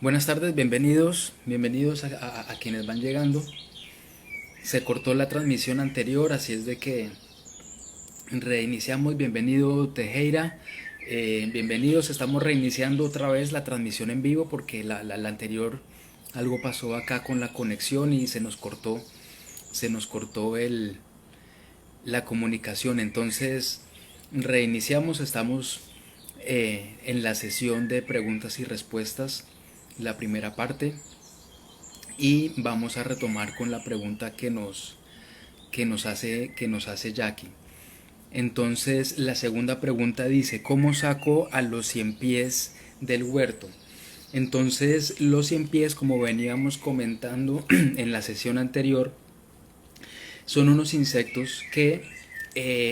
Buenas tardes, bienvenidos a quienes van llegando. Se cortó la transmisión anterior, así es de que reiniciamos. Bienvenido Tejera, bienvenidos. Estamos reiniciando otra vez la transmisión en vivo porque la anterior algo pasó acá con la conexión y se nos cortó la comunicación. Entonces reiniciamos, estamos en la sesión de preguntas y respuestas, la primera parte, y vamos a retomar con la pregunta que nos hace Jackie. Entonces la segunda pregunta dice: ¿cómo saco a los 100 pies del huerto? Entonces los 100 pies, como veníamos comentando en la sesión anterior, son unos insectos que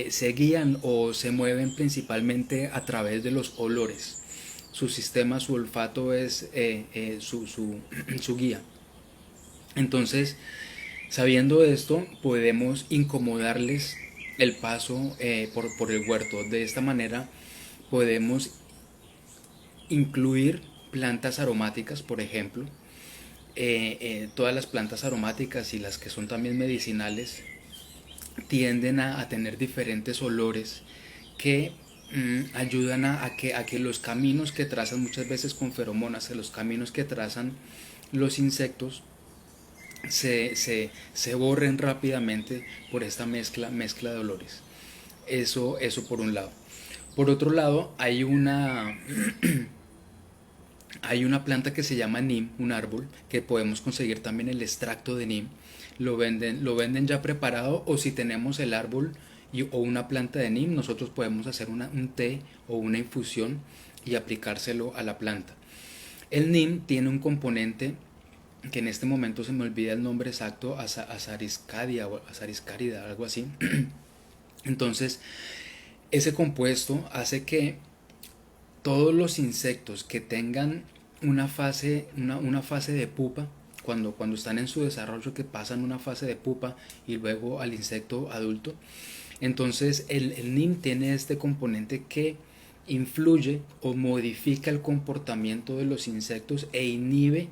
se guían o se mueven principalmente a través de los olores. Su sistema, su olfato es su guía. Entonces, sabiendo esto, podemos incomodarles el paso por el huerto. De esta manera podemos incluir plantas aromáticas, por ejemplo. Todas las plantas aromáticas y las que son también medicinales tienden a tener diferentes olores que ayudan a que los caminos que trazan muchas veces con feromonas, los caminos que trazan los insectos se borren rápidamente por esta mezcla de olores. Eso por un lado. Por otro lado, hay una planta que se llama neem, un árbol, que podemos conseguir también el extracto de neem. Lo venden ya preparado, o si tenemos el árbol o una planta de neem, nosotros podemos hacer un té o una infusión y aplicárselo a la planta. El neem tiene un componente que en este momento se me olvida el nombre exacto, azariscadia o azariscárida, algo así. Entonces, ese compuesto hace que todos los insectos que tengan una fase de pupa, cuando están en su desarrollo, que pasan una fase de pupa y luego al insecto adulto, entonces el NIM tiene este componente que influye o modifica el comportamiento de los insectos e inhibe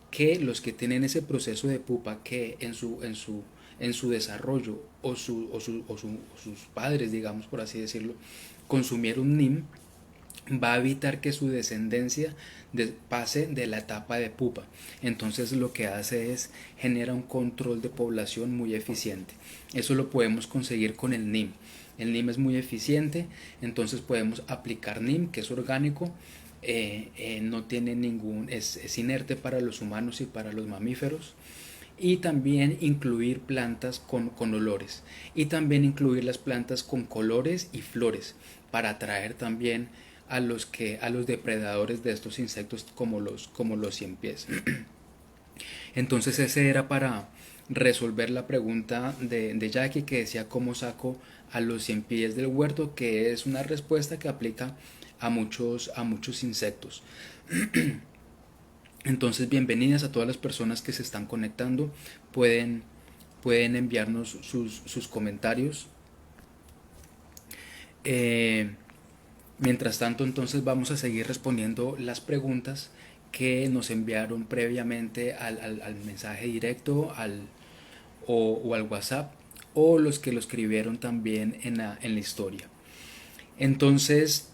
que los que tienen ese proceso de pupa, que en su desarrollo o sus padres, digamos por así decirlo, consumieron NIM, va a evitar que su descendencia pase de la etapa de pupa. Entonces lo que hace es genera un control de población muy eficiente. Eso lo podemos conseguir con el NIM. El NIM es muy eficiente, entonces podemos aplicar NIM, que es orgánico, no tiene es inerte para los humanos y para los mamíferos. Y también incluir plantas con olores, y también incluir las plantas con colores y flores para atraer también a los depredadores de estos insectos, como los cien pies. Entonces ese era para resolver la pregunta de Jackie, que decía cómo saco a los cien pies del huerto, que es una respuesta que aplica a muchos insectos. Entonces, bienvenidas a todas las personas que se están conectando. Pueden enviarnos sus comentarios. Eh, Mientras tanto, entonces vamos a seguir respondiendo las preguntas que nos enviaron previamente al mensaje directo, o al WhatsApp, o los que lo escribieron también en la historia. Entonces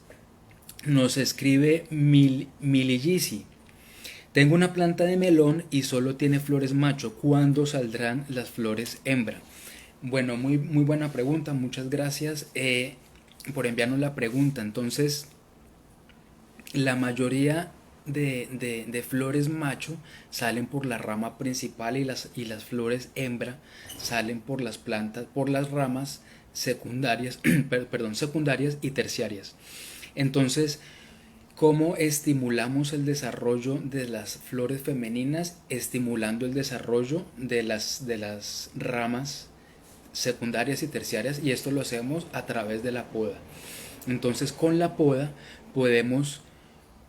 nos escribe Milillisi: tengo una planta de melón y solo tiene flores macho. ¿Cuándo saldrán las flores hembra? Bueno, muy, muy buena pregunta. Muchas gracias por enviarnos la pregunta. Entonces, la mayoría de flores macho salen por la rama principal, y las flores hembra salen por las plantas, por las ramas secundarias, perdón, secundarias y terciarias. Entonces, ¿cómo estimulamos el desarrollo de las flores femeninas? Estimulando el desarrollo de las ramas secundarias y terciarias, y esto lo hacemos a través de la poda. Entonces, con la poda podemos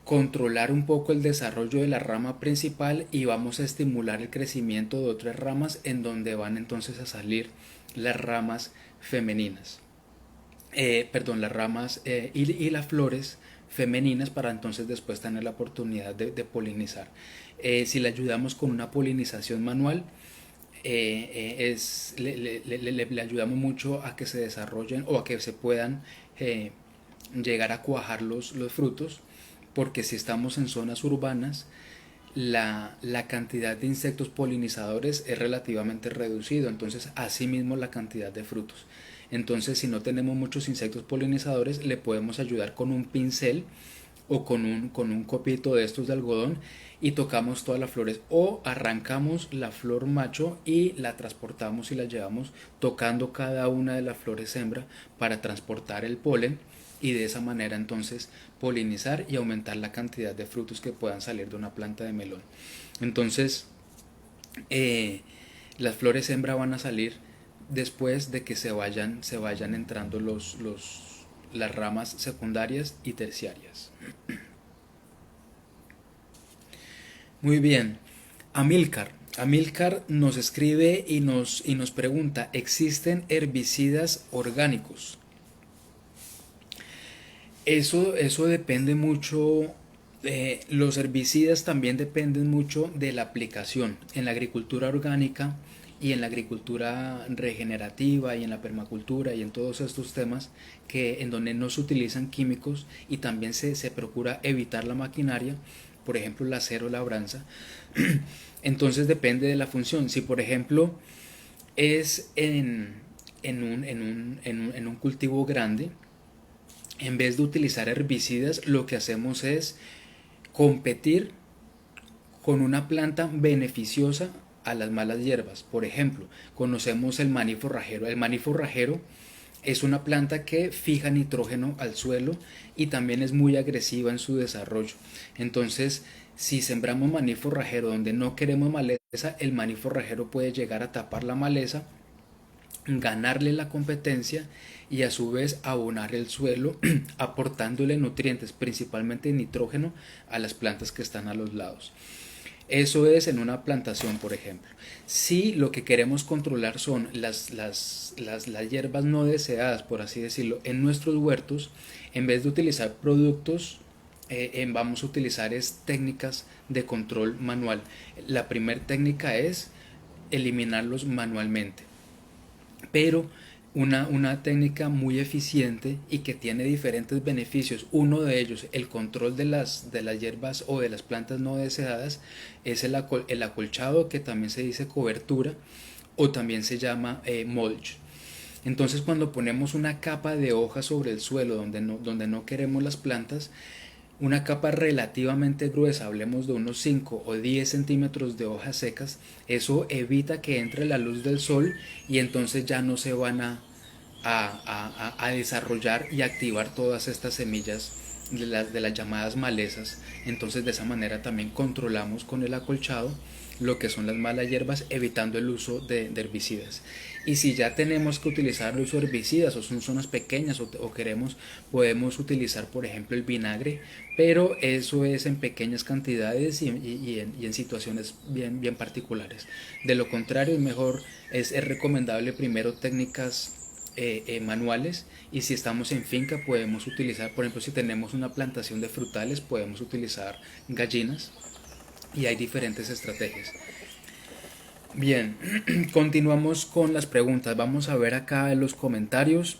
controlar un poco el desarrollo de la rama principal, y vamos a estimular el crecimiento de otras ramas, en donde van entonces a salir las ramas femeninas. Perdón, las ramas y las flores femeninas para entonces después tener la oportunidad de polinizar. Si le ayudamos con una polinización manual, le ayudamos mucho a que se desarrollen o a que se puedan llegar a cuajar los frutos, porque si estamos en zonas urbanas, la cantidad de insectos polinizadores es relativamente reducido, entonces asimismo la cantidad de frutos. Entonces, si no tenemos muchos insectos polinizadores, le podemos ayudar con un pincel o con un copito de estos de algodón y tocamos todas las flores, o arrancamos la flor macho y la transportamos y la llevamos tocando cada una de las flores hembra para transportar el polen y de esa manera entonces polinizar y aumentar la cantidad de frutos que puedan salir de una planta de melón. Entonces, las flores hembra van a salir después de que se vayan entrando las ramas secundarias y terciarias. Muy bien. Amilcar nos escribe y nos pregunta, ¿existen herbicidas orgánicos? Eso depende mucho. Los herbicidas también dependen mucho de la aplicación. En la agricultura orgánica y en la agricultura regenerativa y en la permacultura y en todos estos temas en donde no se utilizan químicos y también se procura evitar la maquinaria, por ejemplo la cero labranza, entonces depende de la función. Si por ejemplo es en un cultivo grande, en vez de utilizar herbicidas, lo que hacemos es competir con una planta beneficiosa a las malas hierbas. Por ejemplo, conocemos el maní forrajero. El maní forrajero es una planta que fija nitrógeno al suelo y también es muy agresiva en su desarrollo. Entonces, si sembramos maní forrajero donde no queremos maleza, el maní forrajero puede llegar a tapar la maleza, ganarle la competencia y a su vez abonar el suelo aportándole nutrientes, principalmente nitrógeno, a las plantas que están a los lados. Eso es en una plantación, por ejemplo. Si lo que queremos controlar son las hierbas no deseadas, por así decirlo, en nuestros huertos, en vez de utilizar productos, vamos a utilizar técnicas de control manual. La primera técnica es eliminarlos manualmente, pero una técnica muy eficiente y que tiene diferentes beneficios. Uno de ellos, el control de las hierbas o de las plantas no deseadas, es el acolchado, que también se dice cobertura o también se llama mulch. Entonces, cuando ponemos una capa de hojas sobre el suelo donde no queremos las plantas, una capa relativamente gruesa, hablemos de unos 5 o 10 centímetros de hojas secas, eso evita que entre la luz del sol y entonces ya no se van a desarrollar y activar todas estas semillas de las llamadas malezas. Entonces de esa manera también controlamos con el acolchado lo que son las malas hierbas, evitando el uso de herbicidas. Y si ya tenemos que utilizar el uso de herbicidas o son zonas pequeñas o queremos, podemos utilizar por ejemplo el vinagre, pero eso es en pequeñas cantidades y en situaciones bien particulares. De lo contrario, es recomendable primero técnicas manuales, y si estamos en finca podemos utilizar, por ejemplo, si tenemos una plantación de frutales, podemos utilizar gallinas, y hay diferentes estrategias. Bien, continuamos con las preguntas. Vamos a ver acá en los comentarios.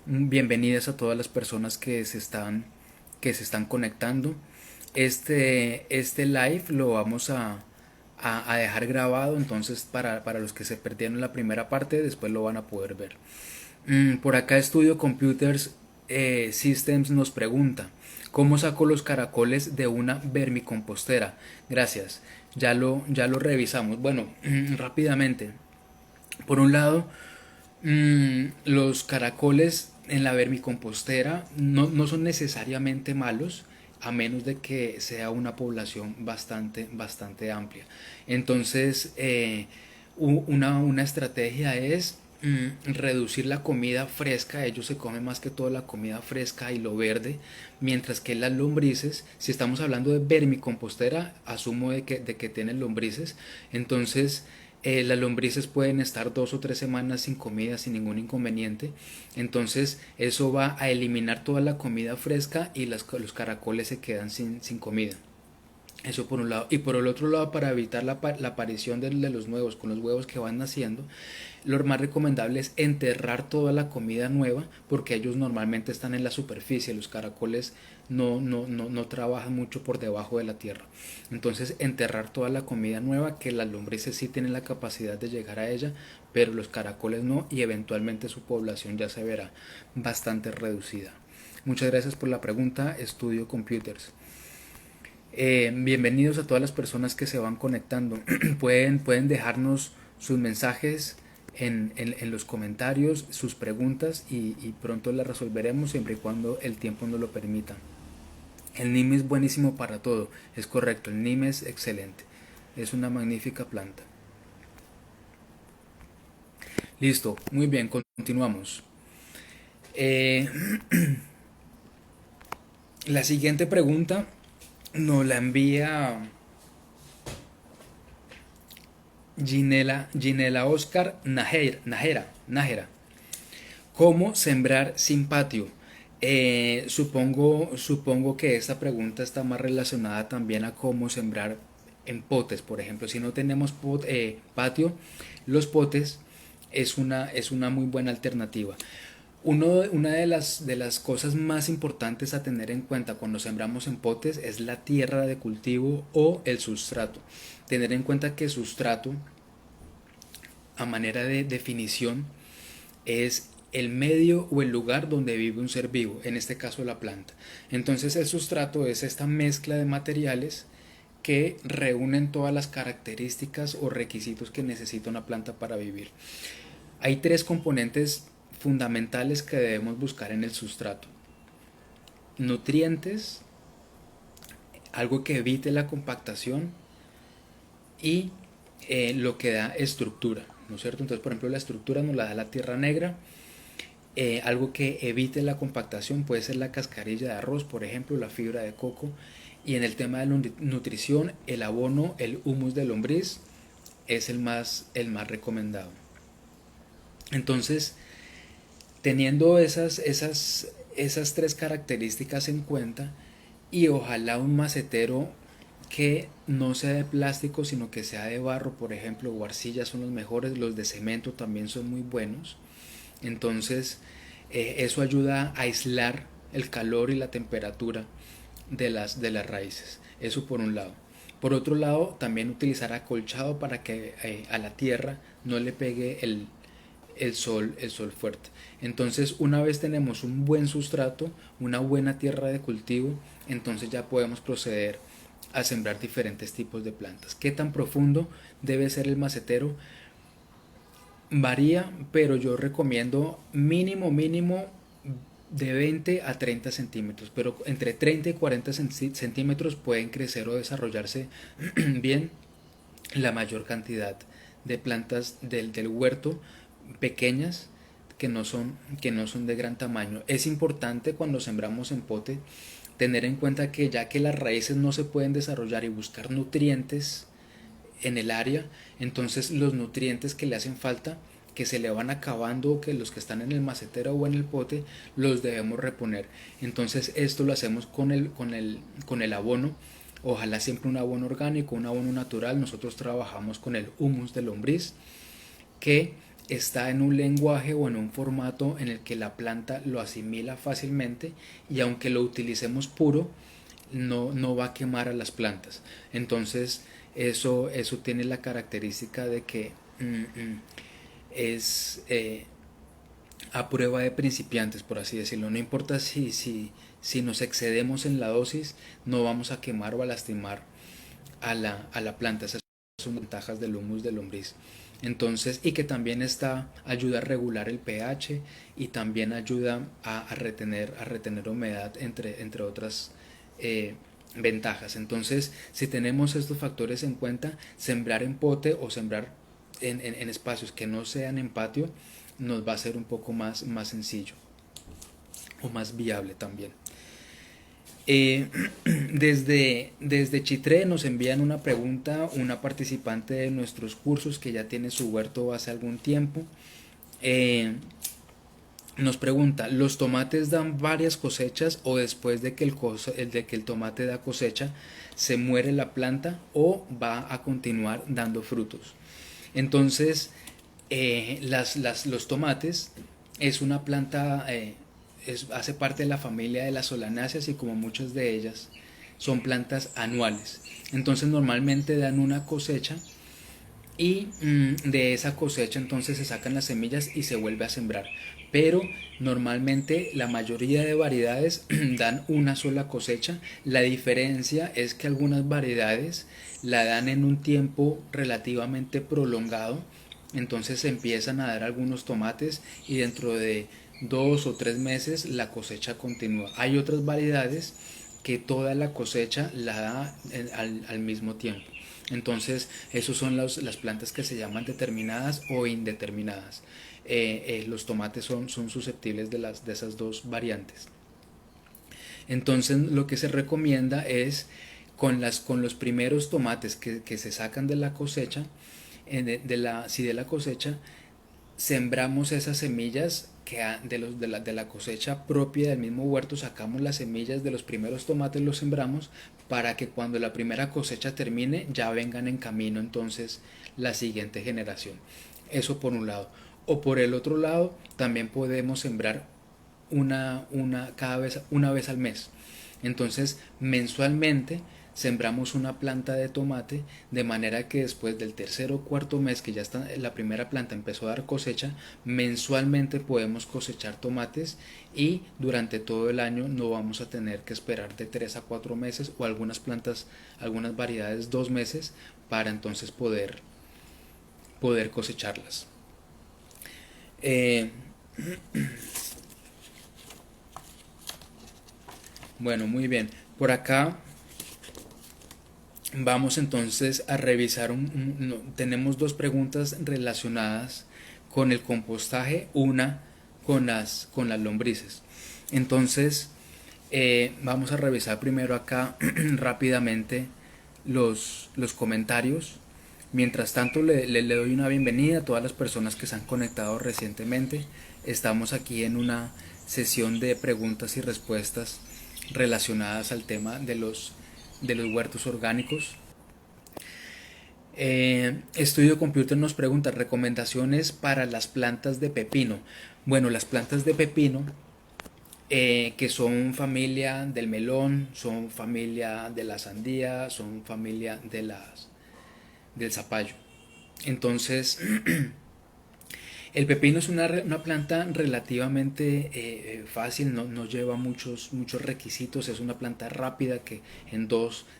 Bienvenidas a todas las personas que se están conectando. Este live lo vamos a dejar grabado, entonces para los que se perdieron la primera parte, después lo van a poder ver. Por acá Studio Computers Systems nos pregunta, ¿cómo saco los caracoles de una vermicompostera? Gracias, ya lo revisamos. Bueno, rápidamente. Por un lado, los caracoles en la vermicompostera no son necesariamente malos, a menos de que sea una población bastante amplia. Entonces, una estrategia es reducir la comida fresca. Ellos se comen más que todo la comida fresca y lo verde, mientras que las lombrices, si estamos hablando de vermicompostera, asumo de que tienen lombrices, entonces Las lombrices pueden estar 2 o 3 semanas sin comida sin ningún inconveniente. Entonces eso va a eliminar toda la comida fresca y los caracoles se quedan sin comida. Eso por un lado. Y por el otro lado, para evitar la aparición de los nuevos con los huevos que van naciendo, lo más recomendable es enterrar toda la comida nueva, porque ellos normalmente están en la superficie. Los caracoles no trabajan mucho por debajo de la tierra. Entonces enterrar toda la comida nueva, que las lombrices sí tienen la capacidad de llegar a ella, pero los caracoles no, y eventualmente su población ya se verá bastante reducida. Muchas gracias por la pregunta, Estudio Computers. Bienvenidos a todas las personas que se van conectando. Pueden dejarnos sus mensajes en los comentarios, sus preguntas, y pronto las resolveremos siempre y cuando el tiempo nos lo permita. El NIM es buenísimo para todo, es correcto, el NIM es excelente, es una magnífica planta. Listo, muy bien, continuamos. Eh, la siguiente pregunta nos la envía Ginela Oscar Nájera. ¿Cómo sembrar sin patio? Supongo que esta pregunta está más relacionada también a cómo sembrar en potes, por ejemplo. Si no tenemos patio, los potes es una muy buena alternativa. Una de las cosas más importantes a tener en cuenta cuando sembramos en potes es la tierra de cultivo o el sustrato. Tener en cuenta que el sustrato, a manera de definición, es el medio o el lugar donde vive un ser vivo, en este caso la planta. Entonces el sustrato es esta mezcla de materiales que reúnen todas las características o requisitos que necesita una planta para vivir. Hay 3 componentes fundamentales que debemos buscar en el sustrato: nutrientes, algo que evite la compactación, y lo que da estructura, ¿no es cierto? Entonces, por ejemplo, la estructura nos la da la tierra negra. Algo que evite la compactación puede ser la cascarilla de arroz, por ejemplo, la fibra de coco. Y en el tema de la nutrición, el abono, el humus de lombriz es el más recomendado. Entonces, teniendo esas 3 características en cuenta, y ojalá un macetero que no sea de plástico sino que sea de barro, por ejemplo, o arcilla, son los mejores. Los de cemento también son muy buenos. Entonces eso ayuda a aislar el calor y la temperatura de las raíces. Eso por un lado. Por otro lado, también utilizar acolchado para que a la tierra no le pegue el sol fuerte. Entonces, una vez tenemos un buen sustrato, una buena tierra de cultivo, entonces ya podemos proceder a sembrar diferentes tipos de plantas. ¿Qué tan profundo debe ser el macetero? Varía, pero yo recomiendo mínimo de 20 a 30 centímetros, pero entre 30 y 40 centímetros pueden crecer o desarrollarse bien la mayor cantidad de plantas del huerto, pequeñas, que no son de gran tamaño. Es importante, cuando sembramos en pote, tener en cuenta que, ya que las raíces no se pueden desarrollar y buscar nutrientes en el área, entonces los nutrientes que le hacen falta, que se le van acabando, que los que están en el macetero o en el pote, los debemos reponer. Entonces esto lo hacemos con el abono. Ojalá siempre un abono orgánico, un abono natural. Nosotros trabajamos con el humus de lombriz, que está en un lenguaje o en un formato en el que la planta lo asimila fácilmente, y aunque lo utilicemos puro, no va a quemar a las plantas. Entonces eso tiene la característica de que es a prueba de principiantes, por así decirlo. No importa si nos excedemos en la dosis, no vamos a quemar o a lastimar a la planta. Esas son ventajas del humus de lombriz. Entonces, y que también ayuda a regular el pH, y también ayuda a retener humedad, entre otras ventajas. Entonces, si tenemos estos factores en cuenta, sembrar en pote o sembrar en espacios que no sean en patio nos va a ser un poco más sencillo o más viable también. Eh, desde Chitré nos envían una pregunta, una participante de nuestros cursos que ya tiene su huerto hace algún tiempo. Eh, Nos pregunta, ¿los tomates dan varias cosechas o después de que de que el tomate da cosecha se muere la planta o va a continuar dando frutos? Entonces, los tomates es una planta, hace parte de la familia de las solanáceas y como muchas de ellas son plantas anuales. Entonces normalmente dan una cosecha y de esa cosecha entonces se sacan las semillas y se vuelve a sembrar. Pero normalmente la mayoría de variedades dan una sola cosecha. La diferencia es que algunas variedades la dan en un tiempo relativamente prolongado. Entonces se empiezan a dar algunos tomates y dentro de 2 o 3 meses la cosecha continúa. Hay otras variedades que toda la cosecha la da al mismo tiempo. Entonces, esos son las plantas que se llaman determinadas o indeterminadas. Los tomates son susceptibles de esas dos variantes. Entonces, lo que se recomienda es con los primeros tomates que se sacan de la cosecha, de la cosecha, sembramos esas semillas de la cosecha propia del mismo huerto, sacamos las semillas de los primeros tomates, los sembramos para que cuando la primera cosecha termine ya vengan en camino entonces la siguiente generación. Eso por un lado. O por el otro lado, también podemos sembrar una vez al mes. Entonces, mensualmente sembramos una planta de tomate de manera que después del tercer o cuarto mes que ya está la primera planta empezó a dar cosecha, mensualmente podemos cosechar tomates y durante todo el año no vamos a tener que esperar de 3 a 4 meses o algunas plantas, algunas variedades 2 meses para entonces poder cosecharlas. Eh, bueno, muy bien. Por acá vamos entonces a revisar tenemos dos preguntas relacionadas con el compostaje, una con las lombrices. Entonces, vamos a revisar primero acá rápidamente los comentarios. Mientras tanto, le doy una bienvenida a todas las personas que se han conectado recientemente. Estamos aquí en una sesión de preguntas y respuestas relacionadas al tema de los huertos orgánicos. Estudio Computer nos pregunta recomendaciones para las plantas de pepino. Bueno, las plantas de pepino que son familia del melón, son familia de la sandía, son familia del zapallo. Entonces, el pepino es una planta relativamente fácil, no lleva muchos requisitos, es una planta rápida que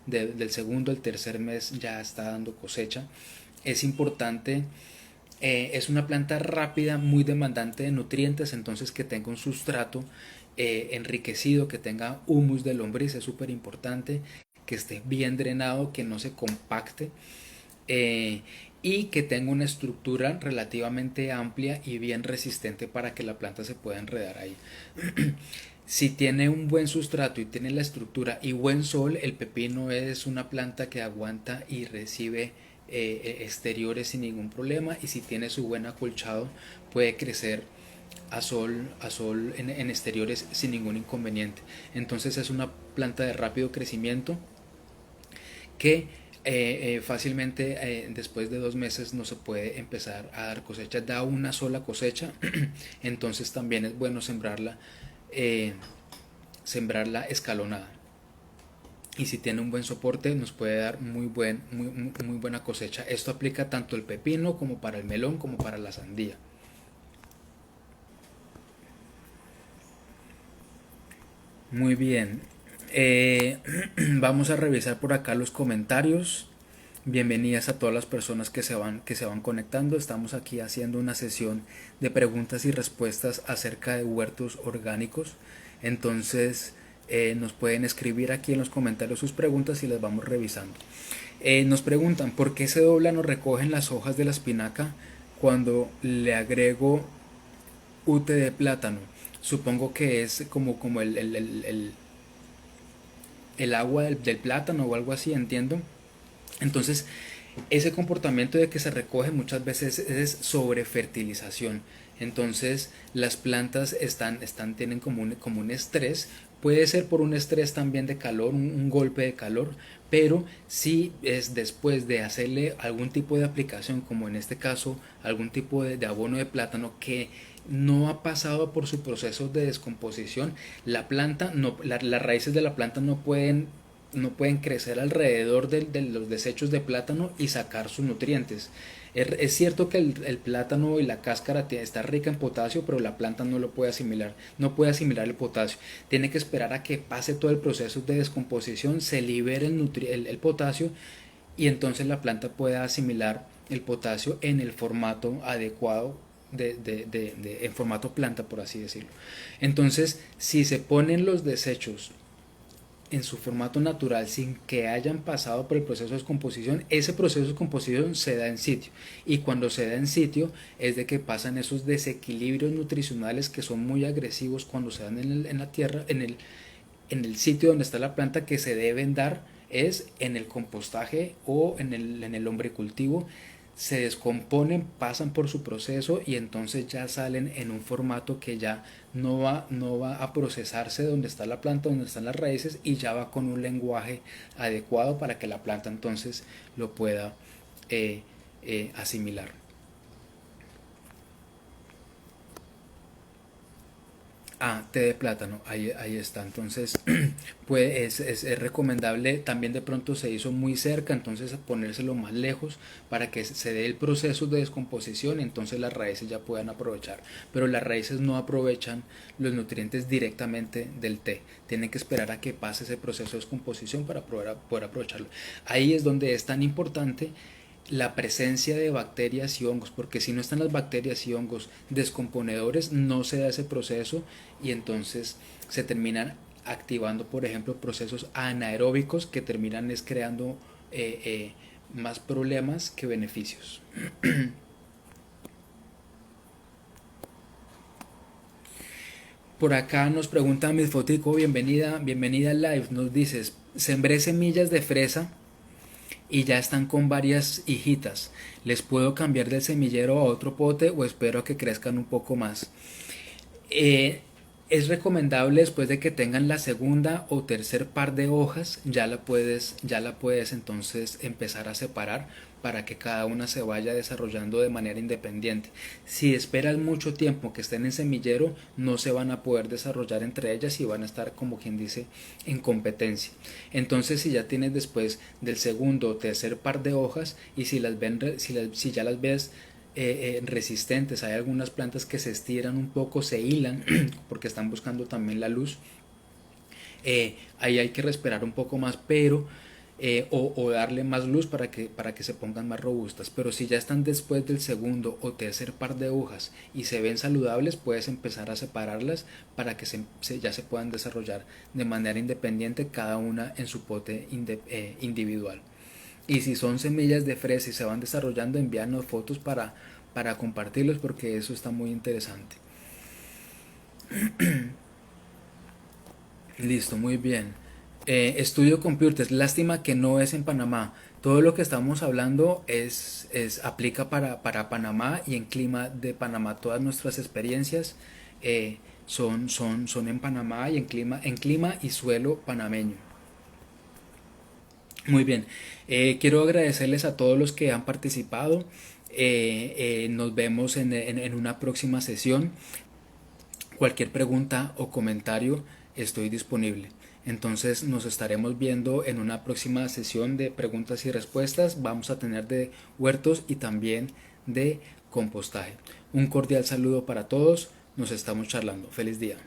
del segundo al tercer mes ya está dando cosecha. Es importante, es una planta rápida, muy demandante de nutrientes, entonces que tenga un sustrato enriquecido, que tenga humus de lombriz, es súper importante, que esté bien drenado, que no se compacte. eh, y que tenga una estructura relativamente amplia y bien resistente para que la planta se pueda enredar ahí. Si tiene un buen sustrato y tiene la estructura y buen sol, el pepino es una planta que aguanta y recibe exteriores sin ningún problema, y si tiene su buen acolchado puede crecer a sol en exteriores sin ningún inconveniente. Entonces es una planta de rápido crecimiento que fácilmente después de 2 meses no se puede empezar a dar cosecha, da una sola cosecha. Entonces también es bueno eh, sembrarla escalonada, y si tiene un buen soporte nos puede dar muy buena cosecha. Esto aplica tanto el pepino como para el melón como para la sandía. Muy bien. Vamos a revisar por acá los comentarios. Bienvenidas a todas las personas que se van conectando. Estamos aquí haciendo una sesión de preguntas y respuestas acerca de huertos orgánicos. Entonces nos pueden escribir aquí en los comentarios sus preguntas y las vamos revisando. Nos preguntan por qué se doblan o recogen las hojas de la espinaca cuando le agrego ute de plátano. Supongo que es como el agua del plátano o algo así, entiendo. Entonces, ese comportamiento de que se recoge muchas veces es sobrefertilización. Entonces, las plantas tienen como un estrés. Puede ser por un estrés también de calor, un golpe de calor, pero si es después de hacerle algún tipo de aplicación, como en este caso algún tipo de abono de plátano que no ha pasado por su proceso de descomposición, la planta no, las raíces de la planta no pueden crecer alrededor de los desechos de plátano y sacar sus nutrientes. Es cierto que el plátano y la cáscara está rica en potasio, pero la planta no lo puede asimilar, no puede asimilar el potasio. Tiene que esperar a que pase todo el proceso de descomposición, se libere el potasio y entonces la planta pueda asimilar el potasio en el formato adecuado en formato planta, por así decirlo. Entonces, si se ponen los desechos en su formato natural sin que hayan pasado por el proceso de descomposición, ese proceso de descomposición se da en sitio, y cuando se da en sitio es de que pasan esos desequilibrios nutricionales que son muy agresivos cuando se dan en la tierra, en el sitio donde está la planta, que se deben dar es en el compostaje o en el hombricultivo. Se descomponen, pasan por su proceso y entonces ya salen en un formato que ya no va a procesarse donde está la planta, donde están las raíces, y ya va con un lenguaje adecuado para que la planta entonces lo pueda asimilar. Ah, té de plátano, ahí está. Entonces, pues es recomendable. También de pronto se hizo muy cerca, entonces ponérselo más lejos para que se dé el proceso de descomposición, entonces las raíces ya puedan aprovechar. Pero las raíces no aprovechan los nutrientes directamente del té. Tienen que esperar a que pase ese proceso de descomposición para poder aprovecharlo. Ahí es donde es tan importante la presencia de bacterias y hongos, porque si no están las bacterias y hongos descomponedores, no se da ese proceso y entonces se terminan activando, por ejemplo, procesos anaeróbicos que terminan creando más problemas que beneficios. Por acá nos pregunta Miss Fotico, bienvenida al live. Nos dices, sembré semillas de fresa y ya están con varias hijitas. ¿Les puedo cambiar del semillero a otro pote o espero a que crezcan un poco más? Eh, es recomendable, después de que tengan la segunda o tercer par de hojas, ya la puedes entonces empezar a separar para que cada una se vaya desarrollando de manera independiente. Si esperas mucho tiempo que estén en semillero, no se van a poder desarrollar entre ellas y van a estar, como quien dice, en competencia. Entonces, si ya tienes después del segundo o tercer par de hojas, y si ya las ves resistentes, hay algunas plantas que se estiran un poco, se hilan porque están buscando también la luz. Ahí hay que respirar un poco más, pero o darle más luz para que se pongan más robustas. Pero si ya están después del segundo o tercer par de hojas y se ven saludables, puedes empezar a separarlas para que ya se puedan desarrollar de manera independiente, cada una en su pote individual. Y si son semillas de fresa y se van desarrollando, envíanos fotos para compartirlos, porque eso está muy interesante. Listo, muy bien. Estudio Computers, lástima que no es en Panamá. Todo lo que estamos hablando aplica para Panamá y en clima de Panamá. Todas nuestras experiencias son en Panamá y en clima y suelo panameño. Muy bien, quiero agradecerles a todos los que han participado. Nos vemos en una próxima sesión. Cualquier pregunta o comentario, estoy disponible. Entonces nos estaremos viendo en una próxima sesión de preguntas y respuestas. Vamos a tener de huertos y también de compostaje. Un cordial saludo para todos. Nos estamos charlando. Feliz día.